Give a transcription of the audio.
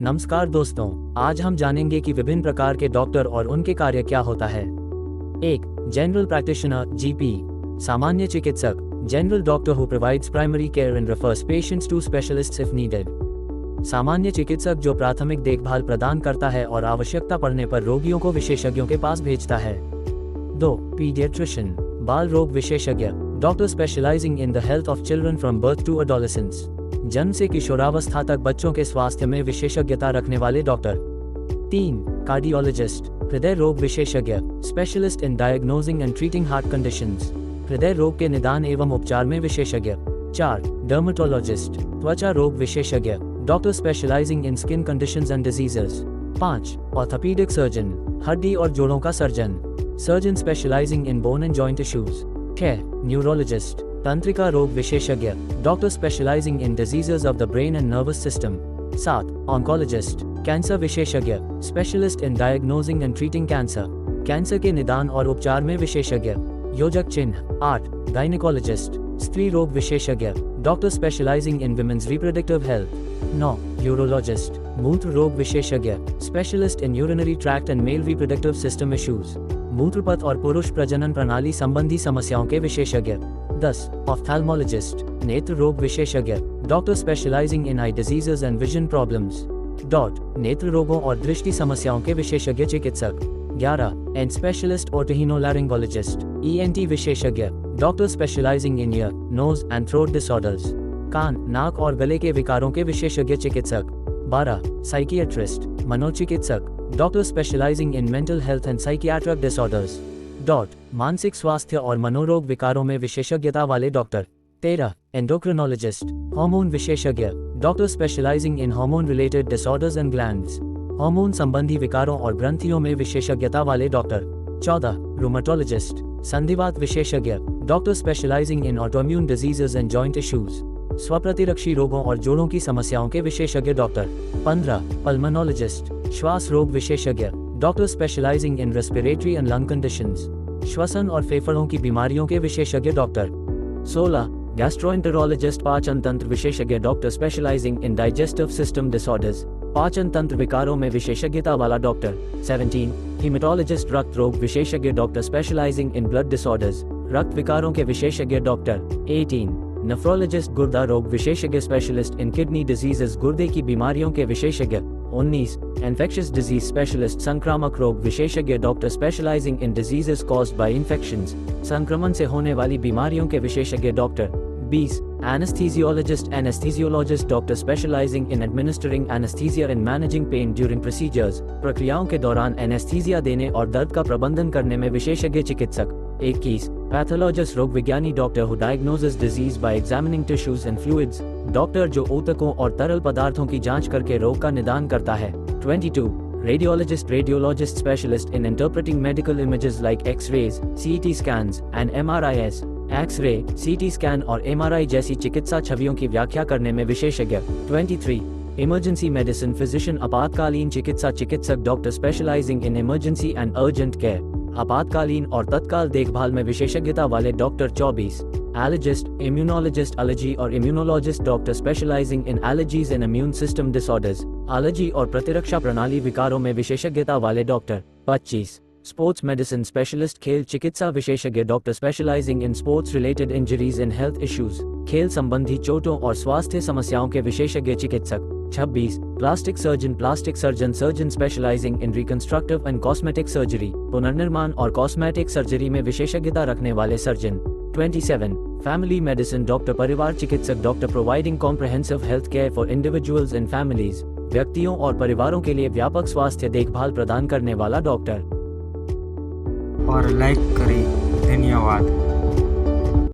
नमस्कार दोस्तों, आज हम जानेंगे कि विभिन्न प्रकार के डॉक्टर और उनके कार्य क्या होता है। एक, जनरल प्रैक्टिशनर जीपी, सामान्य चिकित्सक, general doctor who provides primary care and refers patients to specialists if needed. सामान्य चिकित्सक जो प्राथमिक देखभाल प्रदान करता है और आवश्यकता पड़ने पर रोगियों को विशेषज्ञों के पास भेजता है। दो, पीडियाट्रिशियन, बाल रोग विशेषज्ञ, doctor specialising in the health of children from birth to adolescence, जन्म से किशोरावस्था तक बच्चों के स्वास्थ्य में विशेषज्ञता रखने वाले डॉक्टर। तीन, कार्डियोलॉजिस्ट, हृदय रोग विशेषज्ञ, specialist in diagnosing and treating heart conditions, हृदय रोग के निदान एवं उपचार में विशेषज्ञ। चार, डर्मेटोलॉजिस्ट, त्वचा रोग विशेषज्ञ, doctor specialising in skin conditions and diseases. पाँच, ऑर्थोपेडिक सर्जन, हड्डी और जोड़ों का surgeon, surgeon specialising in bone and joint issues. छह, न्यूरोलॉजिस्ट, तंत्रिका रोग विशेषज्ञ, doctor specialising in diseases of the brain and nervous system. सात, ऑन्कोलॉजिस्ट, कैंसर विशेषज्ञ, specialist in diagnosing and treating cancer, cancer के निदान और उपचार में विशेषज्ञ। योजक चिन्ह। आठ, गायनेकोलॉजिस्ट, स्त्री रोग विशेषज्ञ, doctor specialising in women's reproductive health. नौ, यूरोलॉजिस्ट, मूत्र रोग विशेषज्ञ, specialist in urinary tract and male reproductive system issues, मूत्रपथ और पुरुष प्रजनन प्रणाली संबंधी समस्याओं के विशेषज्ञ। 10, ऑफ्थेल्मोलॉजिस्ट, नेत्र रोग विशेषज्ञ, doctor specialising in eye diseases and vision problems. नेत्र रोगों और दृष्टि समस्याओं के विशेषज्ञ चिकित्सक। 11, एंड स्पेशलिस्ट ओटोहिनोलैरिंगोलॉजिस्ट, ईएनटी विशेषज्ञ, doctor specialising in ear, nose and throat disorders, कान, नाक और गले के विकारों के विशेषज्ञ चिकित्सक। 12, साइकियाट्रिस्ट, मनोचिकित्सक, doctor specialising in mental health and psychiatric disorders. मानसिक स्वास्थ्य और मनोरोग विकारों में विशेषज्ञता वाले डॉक्टर। 13, एंडोक्रिनोलॉजिस्ट, हार्मोन विशेषज्ञ, doctor specialising in hormone related disorders and glands, hormone संबंधी विकारों और ग्रंथियों में विशेषज्ञता वाले डॉक्टर। 14, रूमेटोलॉजिस्ट, संधिवात विशेषज्ञ, doctor specialising in autoimmune diseases and joint issues, स्वप्रतिरक्षी रोगों और जोड़ों की समस्याओं के विशेषज्ञ डॉक्टर। 15, पल्मोनोलॉजिस्ट, श्वास रोग विशेषज्ञ, doctor specialising in respiratory and lung conditions, श्वसन और फेफड़ों की बीमारियों के विशेषज्ञ डॉक्टर। 16, गैस्ट्रोएंटेरोलॉजिस्ट, पाचन तंत्र विशेषज्ञ, डॉक्टर स्पेशलाइजिंग इन डाइजेस्टिव सिस्टम डिसऑर्डर्स, पाचन तंत्र विकारों में विशेषज्ञता वाला डॉक्टर। 17, हीमेटोलॉजिस्ट, रक्त रोग विशेषज्ञ, doctor specialising in blood disorders, रक्त विकारों के विशेषज्ञ डॉक्टर। 18, नेफ्रोलॉजिस्ट, गुर्दा रोग विशेषज्ञ, स्पेशलिस्ट इन किडनी डिजीजेस, गुर्दे की बीमारियों के विशेषज्ञ। 19, इन्फेक्शियस डिजीज स्पेशलिस्ट, संक्रामक रोग विशेषज्ञ, doctor specialising in diseases caused by infections, संक्रमण से होने वाली बीमारियों के विशेषज्ञ doctor. 20, anaesthesiologist, anaesthesiologist, doctor specialising in administering anaesthesia and managing pain during procedures, प्रक्रियाओं के दौरान एनेस्थीसिया देने और दर्द का प्रबंधन करने में विशेषज्ञ चिकित्सक। 21, पैथोलॉजिस्ट, रोग विज्ञानी, doctor who diagnoses disease by examining tissues and fluids, doctor जो ऊतकों और तरल पदार्थों की जांच करके रोग का निदान करता है। 22, radiologist, radiologist, specialist in interpreting medical images like X-rays, CT scans and MRIs, X-ray, CT scan और एमआरआई जैसी चिकित्सा छवियों की व्याख्या करने में विशेषज्ञ। 23, इमरजेंसी मेडिसिन फिजिशियन, आपातकालीन चिकित्सा चिकित्सक, doctor specialising in emergency and urgent care, आपातकालीन और तत्काल देखभाल में विशेषज्ञता वाले डॉक्टर। 24, एलर्जिस्ट, इम्यूनोलॉजिस्ट, एलर्जी और immunologist, doctor specialising in allergies and immune system disorders, allergy और प्रतिरक्षा प्रणाली विकारों में विशेषज्ञता वाले डॉक्टर। 25, स्पोर्ट्स मेडिसिन स्पेशलिस्ट, खेल चिकित्सा विशेषज्ञ, doctor specialising in sports related injuries and health issues, खेल संबंधी चोटों और स्वास्थ्य समस्याओं के विशेषज्ञ चिकित्सक। 26, plastic surgeon, plastic surgeon, surgeon specialising in reconstructive and cosmetic surgery, पुनर्निर्माण और कॉस्मेटिक सर्जरी में विशेषज्ञता रखने वाले सर्जन। 27, फैमिली मेडिसिन, डॉक्टर परिवार चिकित्सक, doctor providing comprehensive health care for individuals and families, व्यक्तियों और परिवारों के लिए व्यापक स्वास्थ्य देखभाल प्रदान करने वाला डॉक्टर। और लाइक करें। धन्यवाद।